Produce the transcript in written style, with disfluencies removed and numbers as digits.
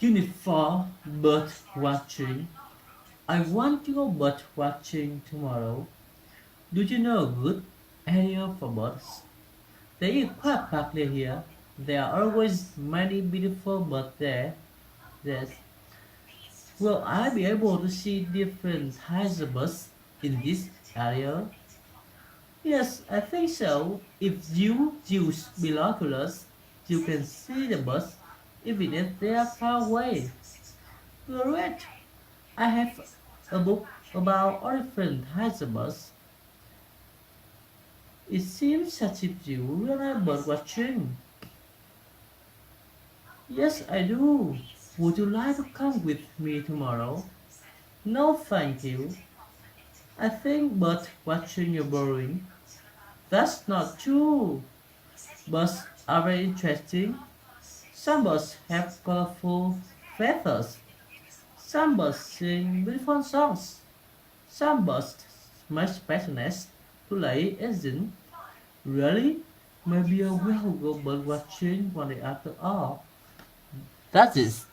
Unit 4 Bird Watching. I want to go bird watching tomorrow. Do you know a good area for birds? There is quite park near here. There are always many beautiful birds there. Yes. Will I be able to see different types of birds in this area? Yes, I think so. If you use binoculars, you can see the birds even if they are far away. Great! I have a book about all different types of birds. It seems as if you really like bird watching. Yes, I do. Would you like to come with me tomorrow? No, thank you. I think bird watching is boring. That's not true. Birds are very interesting. Some birds have colorful feathers. Some birds sing beautiful songs. Some birds make better nests to lay eggs in. Really? Maybe I will go bird watching one day after all. That's it.